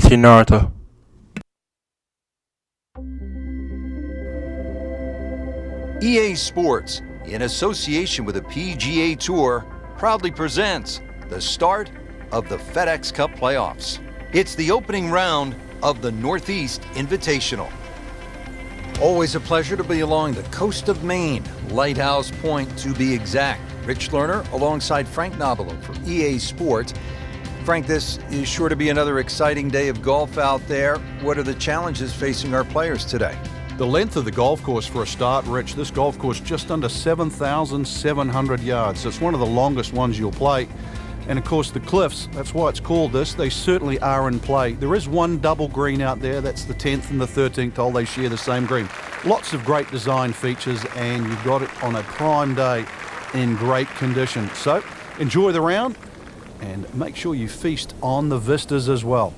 Team Naruto. EA Sports, in association with the PGA Tour, proudly presents the start of the FedEx Cup playoffs. It's the opening round of the Northeast Invitational. Always a pleasure to be along the coast of Maine, Lighthouse Point to be exact. Rich Lerner alongside Frank Nobilo for EA Sports. Frank, this is sure to be another exciting day of golf out there. What are the challenges facing our players today? The length of the golf course for a start, Rich. This golf course just under 7,700 yards. It's one of the longest ones you'll play. And of course the cliffs, that's why it's called this, they certainly are in play. There is one double green out there, that's the 10th and the 13th hole, they share the same green. Lots of great design features, and you've got it on a prime day in great condition. So enjoy the round and make sure you feast on the vistas as well.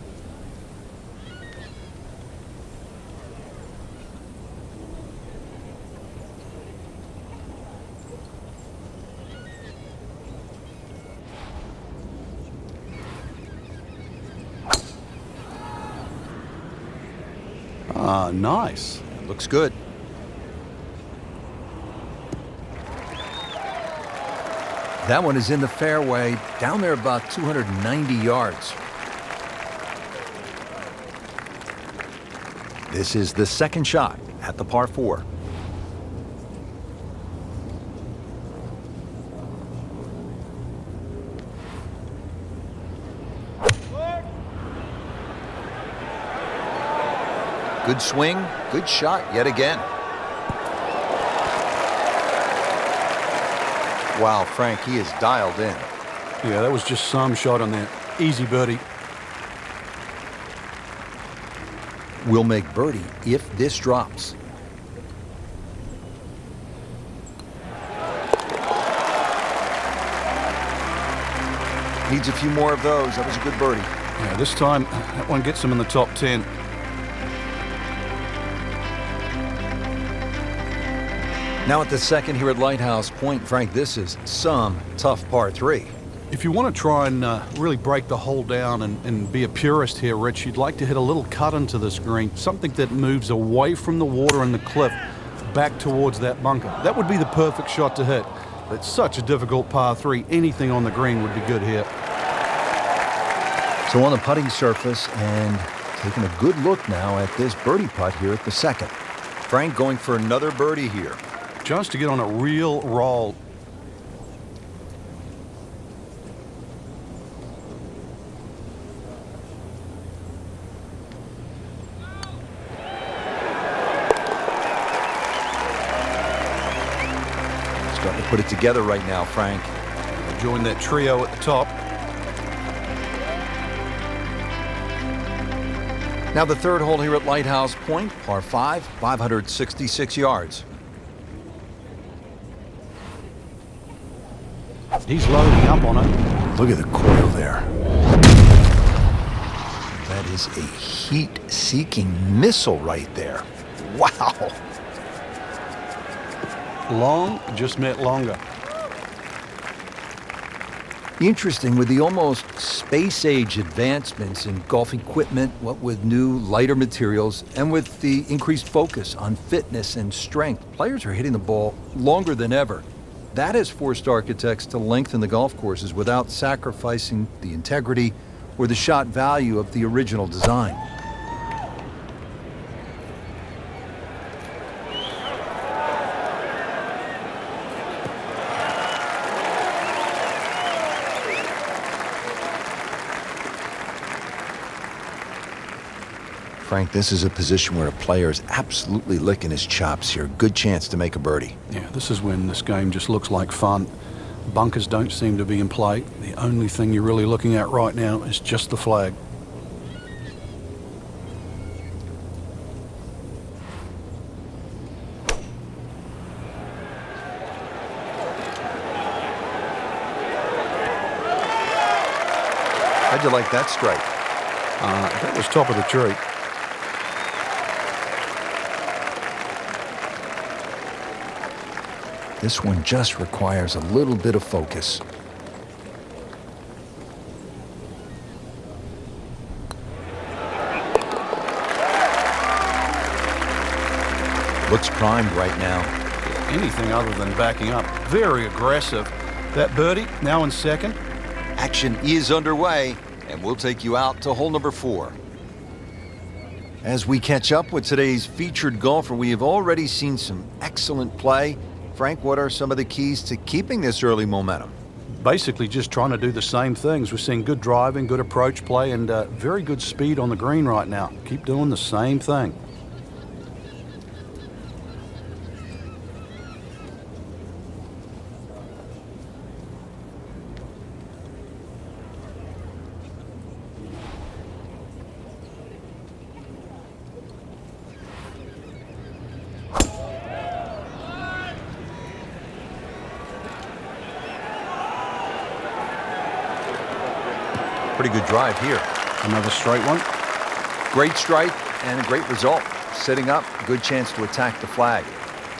Ah, nice. Looks good. That one is in the fairway, down there about 290 yards. This is the second shot at the par 4. Good swing, good shot yet again. Wow, Frank, he is dialed in. Yeah, that was just some shot on that. Easy birdie. Will make birdie if this drops. Needs a few more of those. That was a good birdie. Yeah, this time that one gets him in the top 10. Now at the second here at Lighthouse Point, Frank, this is some tough par 3. If you want to try and really break the hole down and be a purist here, Rich, you'd like to hit a little cut into this green, something that moves away from the water and the cliff back towards that bunker. That would be the perfect shot to hit. It's such a difficult par 3. Anything on the green would be good here. So on the putting surface and taking a good look now at this birdie putt here at the second. Frank going for another birdie here. Chance to get on a real roll. Starting to put it together right now, Frank. Join that trio at the top. Now the third hole here at Lighthouse Point, par 5, 566 yards. He's loading up on it. Look at the coil there. That is a heat-seeking missile right there. Wow. Long just meant longer. Interesting, with the almost space-age advancements in golf equipment, what with new, lighter materials, and with the increased focus on fitness and strength, players are hitting the ball longer than ever. That has forced architects to lengthen the golf courses without sacrificing the integrity or the shot value of the original design. Frank, this is a position where a player is absolutely licking his chops here. Good chance to make a birdie. Yeah, this is when this game just looks like fun. Bunkers don't seem to be in play. The only thing you're really looking at right now is just the flag. How'd you like that strike? That was top of the tree. This one just requires a little bit of focus. Looks primed right now. Anything other than backing up. Very aggressive. That birdie, now in second. Action is underway, and we'll take you out to hole number 4. As we catch up with today's featured golfer, we have already seen some excellent play. Frank, what are some of the keys to keeping this early momentum? Basically just trying to do the same things. We're seeing good driving, good approach play, and very good speed on the green right now. Keep doing the same thing. Pretty good drive here. Another straight one. Great strike and a great result. Setting up, good chance to attack the flag.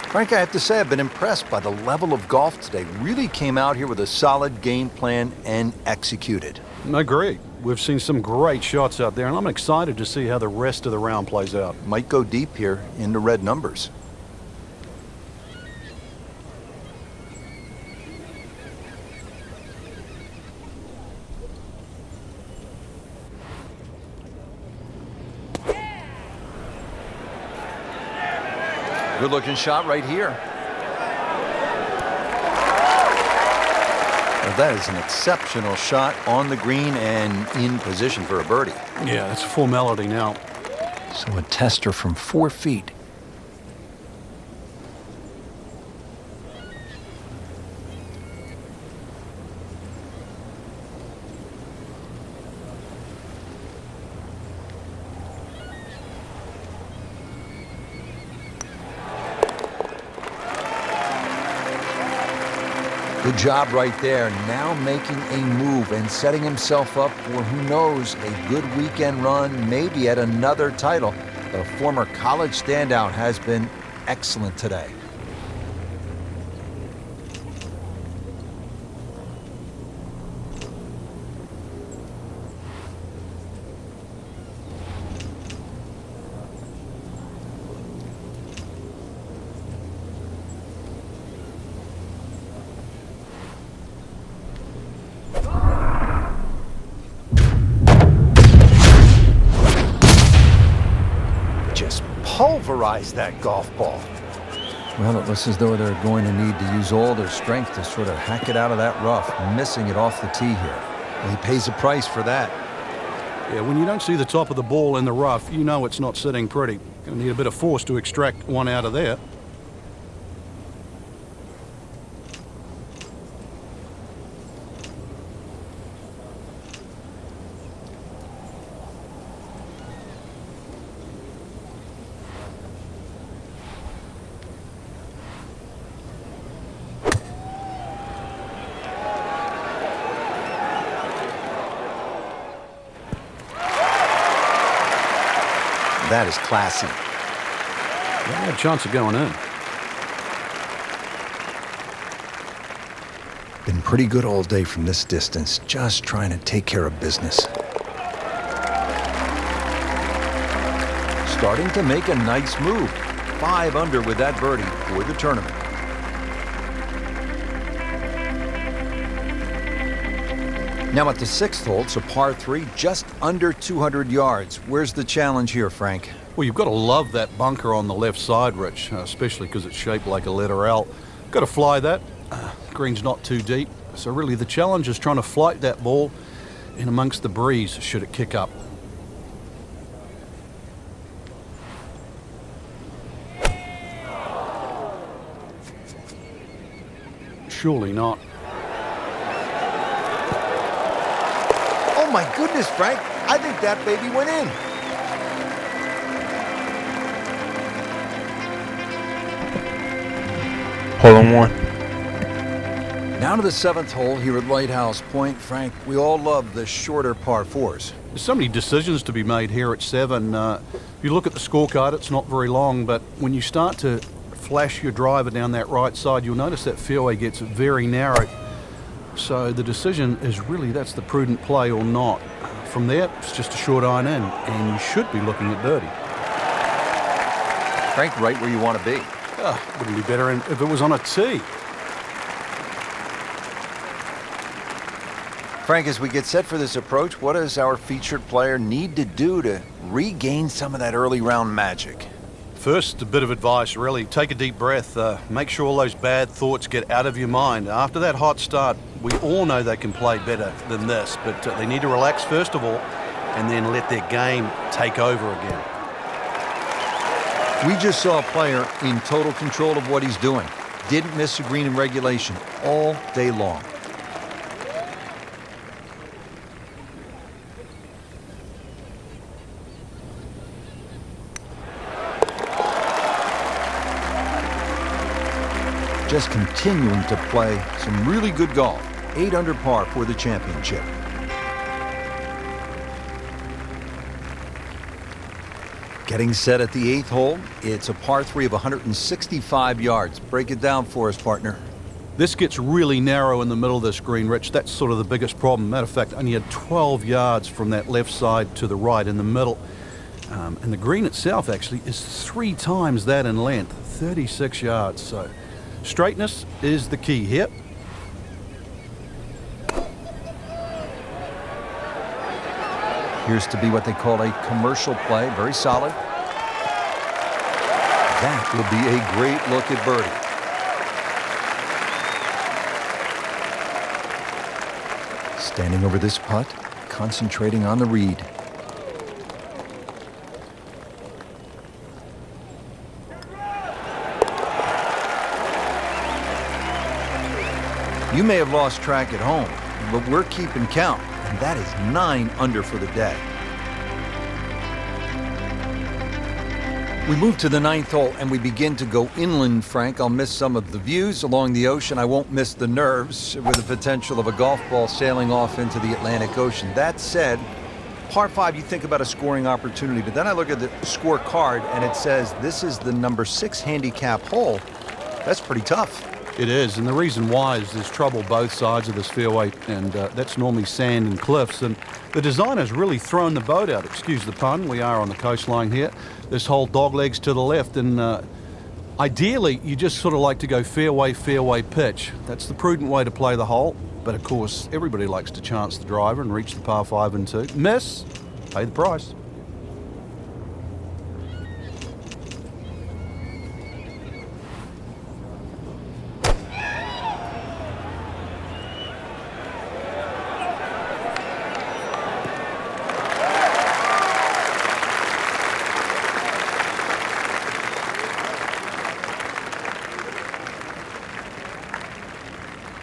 Frank, I have to say I've been impressed by the level of golf today. Really came out here with a solid game plan and executed. I agree. We've seen some great shots out there, and I'm excited to see how the rest of the round plays out. Might go deep here into red numbers. Good-looking shot right here. Well, that is an exceptional shot on the green and in position for a birdie. Yeah, it's a formality now. So a tester from 4 feet. Good job right there. Now making a move and setting himself up for, who knows, a good weekend run, maybe at another title. The former college standout has been excellent today. Pulverize that golf ball. Well, it looks as though they're going to need to use all their strength to sort of hack it out of that rough, missing it off the tee here. And he pays a price for that. Yeah, when you don't see the top of the ball in the rough, you know it's not sitting pretty. Going to need a bit of force to extract one out of there. That is classy. They had a chance of going in. Been pretty good all day from this distance, just trying to take care of business. Starting to make a nice move. 5 under with that birdie for the tournament. Now at the 6th hole, it's a par 3, just under 200 yards. Where's the challenge here, Frank? Well, you've got to love that bunker on the left side, Rich, especially because it's shaped like a letter L. Got to fly that. Green's not too deep, so really the challenge is trying to flight that ball in amongst the breeze should it kick up. Surely not. Oh my goodness, Frank. I think that baby went in. Hole in one. Now to the 7th hole here at Lighthouse Point. Frank, we all love the shorter par 4s. There's so many decisions to be made here at 7. If you look at the scorecard, it's not very long, but when you start to flash your driver down that right side, you'll notice that fairway gets very narrow. So the decision is really that's the prudent play or not. From there, it's just a short iron in, and you should be looking at birdie. Frank, right where you want to be. Wouldn't be better if it was on a tee. Frank, as we get set for this approach, what does our featured player need to do to regain some of that early round magic? First, a bit of advice, really. Take a deep breath. Make sure all those bad thoughts get out of your mind. After that hot start, we all know they can play better than this, but they need to relax first of all and then let their game take over again. We just saw a player in total control of what he's doing. Didn't miss a green in regulation all day long. Just continuing to play some really good golf. 8 under par for the championship. Getting set at the 8th hole. It's a par 3 of 165 yards. Break it down for us, partner. This gets really narrow in the middle of this green, Rich. That's sort of the biggest problem. Matter of fact, only had 12 yards from that left side to the right in the middle. And the green itself actually is 3 times that in length, 36 yards. So straightness is the key here. Appears to be what they call a commercial play. Very solid. That will be a great look at birdie. Standing over this putt, concentrating on the read. You may have lost track at home, but we're keeping count, and that is 9 under for the day. We move to the 9th hole, and we begin to go inland, Frank. I'll miss some of the views along the ocean. I won't miss the nerves with the potential of a golf ball sailing off into the Atlantic Ocean. That said, par 5, you think about a scoring opportunity, but then I look at the scorecard, and it says this is the number 6 handicap hole. That's pretty tough. It is, and the reason why is there's trouble both sides of this fairway, and that's normally sand and cliffs, and the designer's really thrown the boat out, excuse the pun. We are on the coastline here. This whole doglegs to the left, and ideally you just sort of like to go fairway, fairway pitch. That's the prudent way to play the hole, but of course everybody likes to chance the driver and reach the par 5 and 2. Miss, pay the price.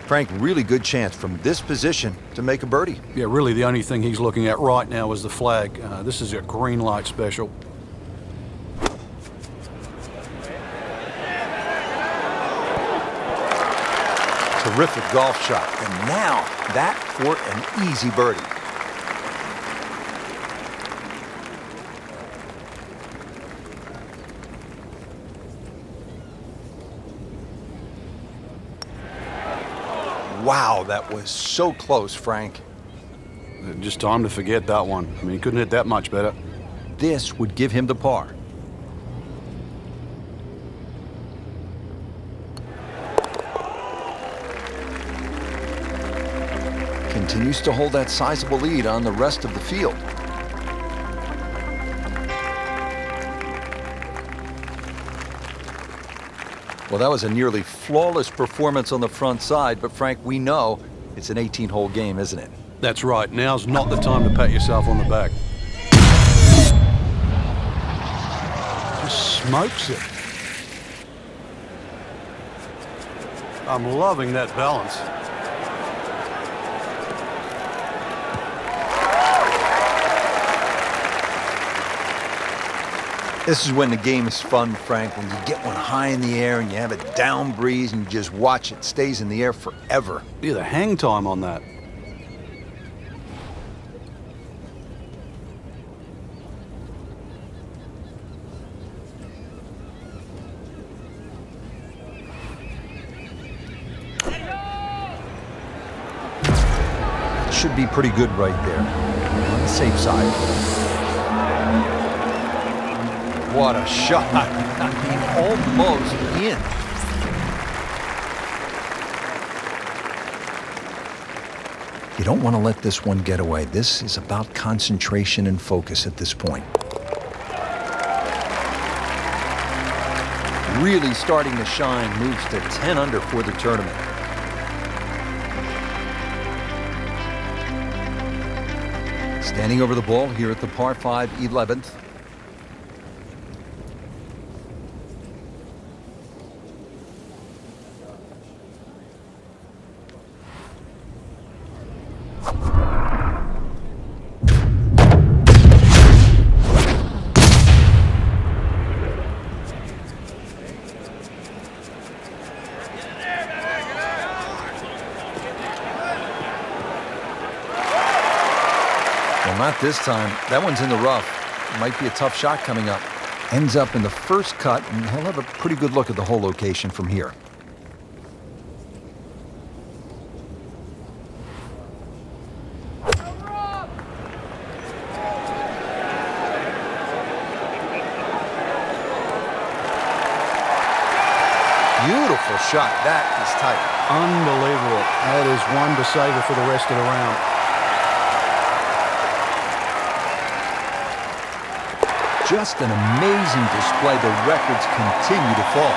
Frank, really good chance from this position to make a birdie. Yeah, really the only thing he's looking at right now is the flag. This is a green light special. Terrific golf shot. And now that for an easy birdie. Wow, that was so close, Frank. Just time to forget that one. I mean, he couldn't hit that much better. This would give him the par. Continues to hold that sizable lead on the rest of the field. Well, that was a nearly flawless performance on the front side, but Frank, we know it's an 18-hole game, isn't it? That's right. Now's not the time to pat yourself on the back. Just smokes it. I'm loving that balance. This is when the game is fun, Frank, when you get one high in the air and you have a down breeze and you just watch it stays in the air forever. Yeah, the hang time on that. Should be pretty good right there, on the safe side. what a shot. I mean, almost in. You don't want to let this one get away. This is about concentration and focus at this point. Really starting to shine, moves to 10 under for the tournament. Standing over the ball here at the par 5 11th. Not this time. That one's in the rough. Might be a tough shot coming up. Ends up in the first cut, and he'll have a pretty good look at the whole location from here. Beautiful shot. That is tight. Unbelievable. That is one to savor for the rest of the round. Just an amazing display. The records continue to fall.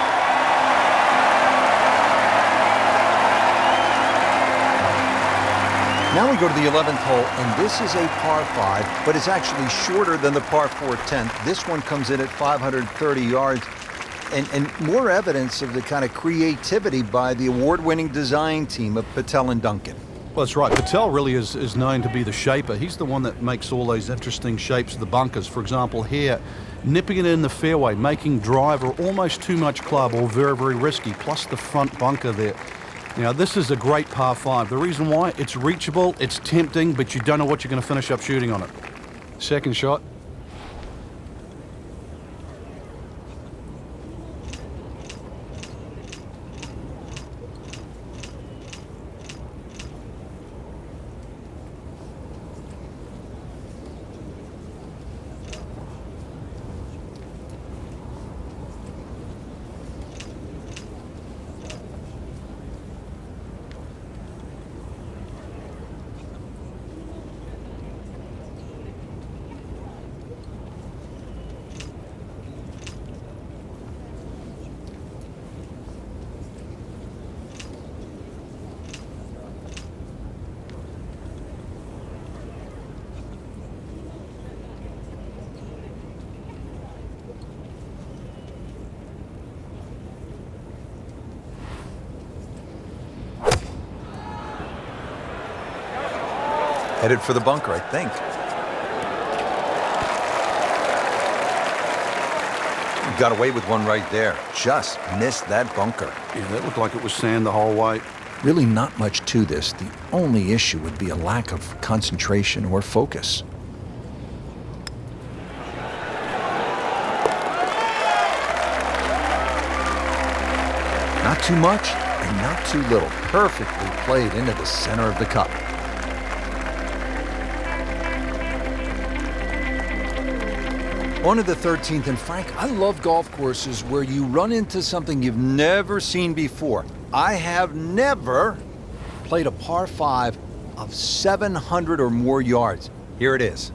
Now we go to the 11th hole, and this is a par 5, but it's actually shorter than the par 4 10th. This one comes in at 530 yards, and more evidence of the kind of creativity by the award-winning design team of Patel and Duncan. Well, that's right. Patel really is known to be the shaper. He's the one that makes all those interesting shapes of the bunkers. For example, here, nipping it in the fairway, making driver almost too much club or very, very risky, plus the front bunker there. Now, this is a great par 5. The reason why, it's reachable, it's tempting, but you don't know what you're going to finish up shooting on it. Second shot. Headed for the bunker, I think. Got away with one right there. Just missed that bunker. Yeah, that looked like it was sand the whole way. Really not much to this. The only issue would be a lack of concentration or focus. Not too much and not too little. Perfectly played into the center of the cup. On to the 13th, and Frank, I love golf courses where you run into something you've never seen before. I have never played a par 5 of 700 or more yards. Here it is.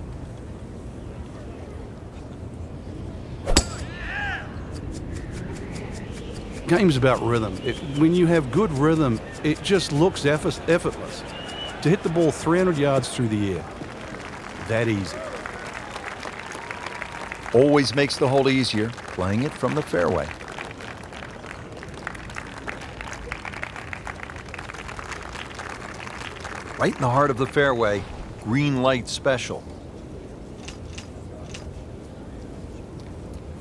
Game's about rhythm. When you have good rhythm, it just looks effortless. To hit the ball 300 yards through the air, that easy. Always makes the hole easier, playing it from the fairway. Right in the heart of the fairway, green light special.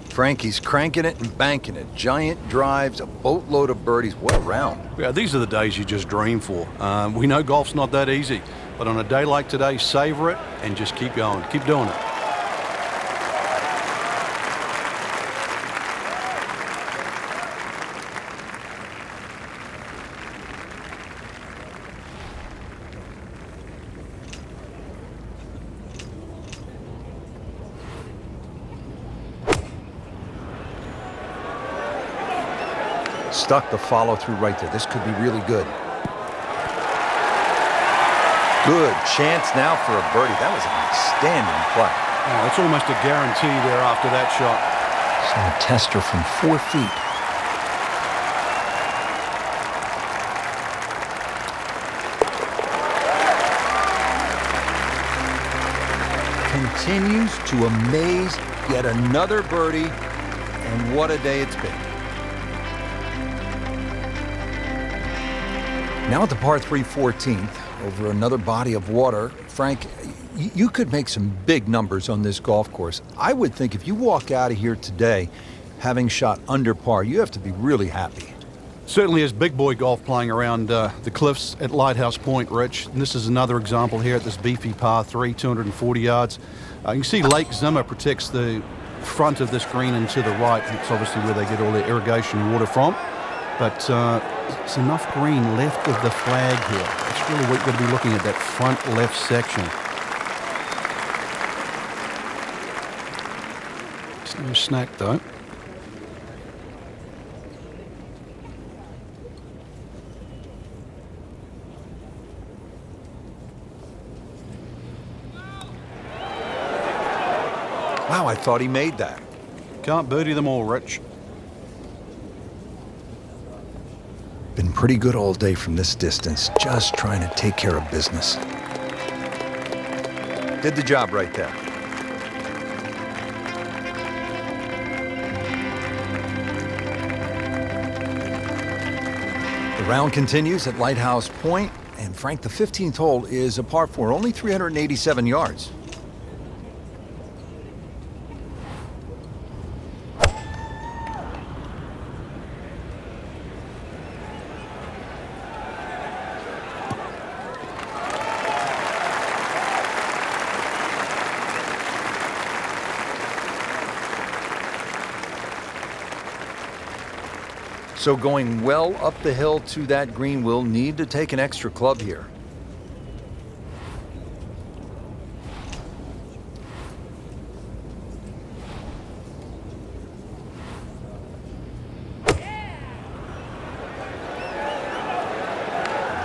Frankie's cranking it and banking it. Giant drives, a boatload of birdies. What a round. Yeah, these are the days you just dream for. We know golf's not that easy, but on a day like today, savor it and just keep going. Keep doing it. stuck the follow through right there. This could be really good. Good chance now for a birdie. That was an outstanding play. Oh, it's almost a guarantee there after that shot. So a tester from 4 feet. Continues to amaze. Yet another birdie, and what a day it's been. Now at the par 3 14th, over another body of water. Frank, you could make some big numbers on this golf course. I would think if you walk out of here today having shot under par, you have to be really happy. Certainly is big boy golf playing around the cliffs at Lighthouse Point, Rich. And this is another example here at this beefy par 3, 240 yards. You can see Lake Zimmer protects the front of this green and to the right. It's obviously where they get all their irrigation water from. But it's enough green left of the flag here. That's really what you've got to be looking at, that front left section. It's no snack though. Wow, I thought he made that. Can't birdie them all, Rich. Been pretty good all day from this distance, just trying to take care of business. Did the job right there. The round continues at Lighthouse Point, and Frank, the 15th hole is a par 4, only 387 yards. So going well up the hill to that green, will need to take an extra club here.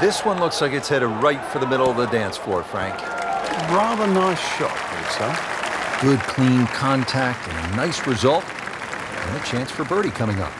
This one looks like it's headed right for the middle of the dance floor, Frank. Rather nice shot, Lisa. Good clean contact and a nice result, and a chance for birdie coming up.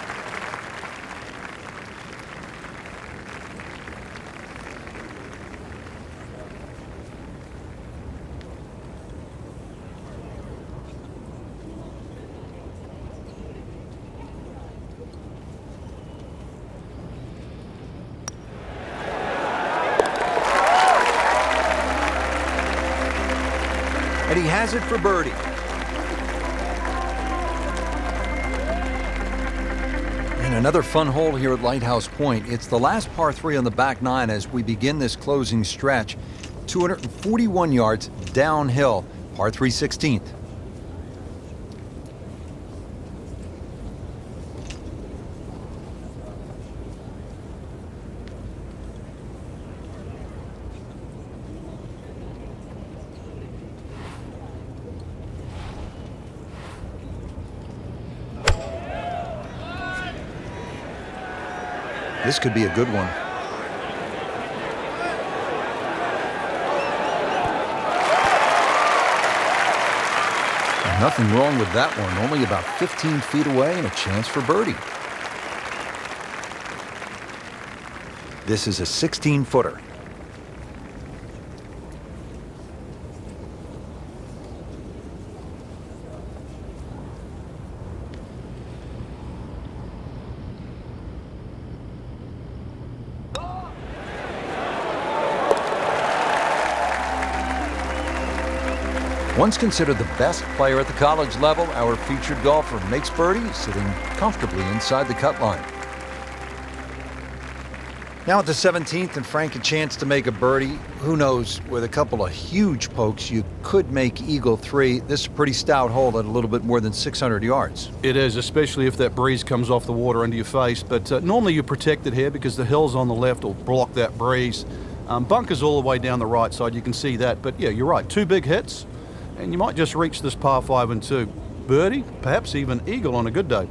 And he has it for birdie. And another fun hole here at Lighthouse Point. It's the last par 3 on the back nine as we begin this closing stretch. 241 yards downhill, par 3 16th. This could be a good one. Nothing wrong with that one. Only about 15 feet away and a chance for birdie. This is a 16-footer. Once considered the best player at the college level, our featured golfer makes birdie, sitting comfortably inside the cut line. Now at the 17th, and Frank a chance to make a birdie. Who knows, with a couple of huge pokes, you could make Eagle 3. This is a pretty stout hole at a little bit more than 600 yards. It is, especially if that breeze comes off the water into your face. But normally you protect it here because the hills on the left will block that breeze. Bunkers all the way down the right side, you can see that. But yeah, you're right, 2 big hits. And you might just reach this par 5 and 2. Birdie, perhaps even eagle on a good day.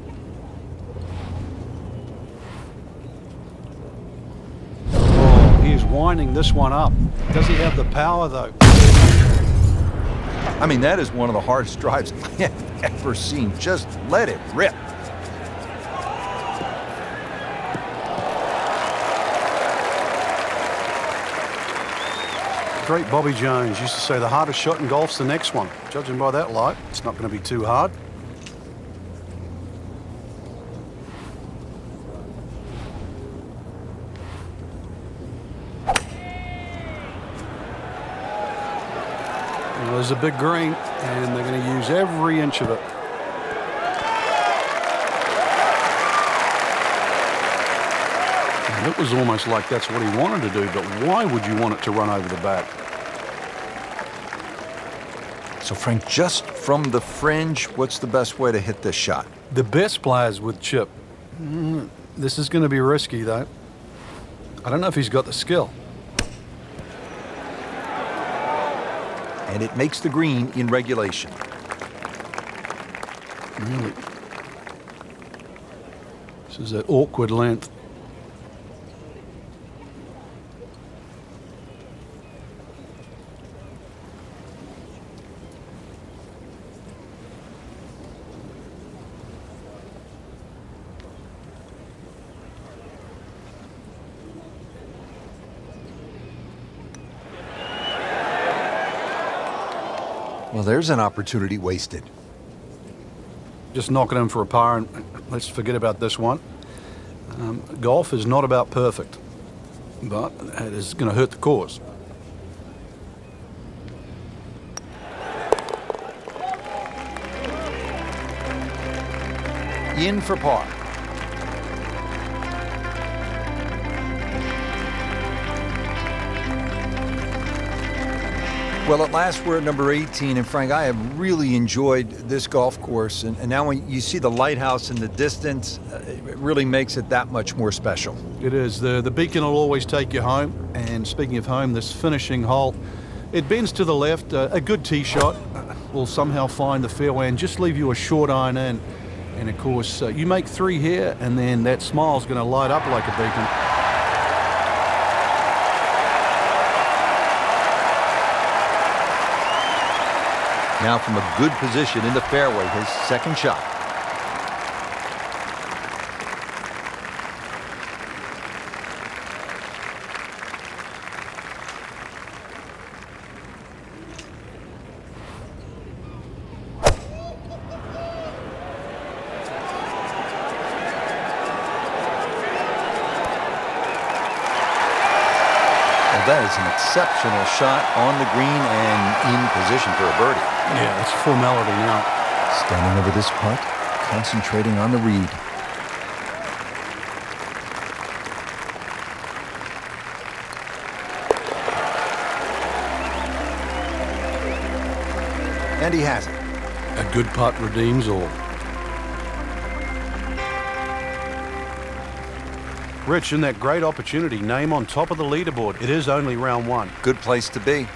winding this one up. Does he have the power, though? I mean, that is one of the hardest drives I've ever seen. Just let it rip. Great Bobby Jones used to say the hardest shot in golf's the next one. Judging by that light, it's not going to be too hard. Well, there's a big green, and they're going to use every inch of it. And it was almost like that's what he wanted to do, but why would you want it to run over the back? So, Frank, just from the fringe, what's the best way to hit this shot? The best players with chip. This is going to be risky, though. I don't know if he's got the skill. And it makes the green in regulation. Really? This is that awkward length. Well, there's an opportunity wasted. Just knock it in for a par, and let's forget about this one. Golf is not about perfect, but it is going to hurt the cause. In for par. Well, at last we're at number 18, and Frank, I have really enjoyed this golf course, and now when you see the lighthouse in the distance, it really makes it that much more special. It is. The beacon will always take you home, and speaking of home, this finishing hole, it bends to the left. A good tee shot will somehow find the fairway and just leave you a short iron in. And of course, you make 3 here, and then that smile's going to light up like a beacon. Now from a good position in the fairway, his second shot. That is an exceptional shot on the green and in position for a birdie. Yeah, it's formality now. Standing over this putt, concentrating on the read. And he has it. A good putt redeems all. Rich, in that great opportunity, name on top of the leaderboard. It is only round 1. Good place to be.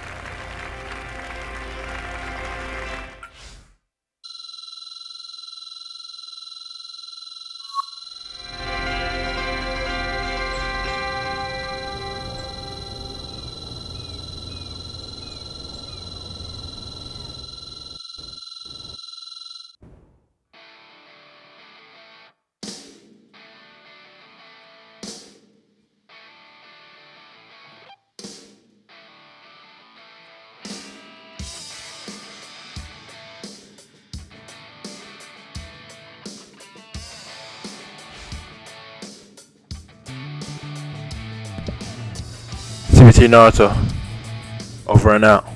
Timothy Naruto, over and out.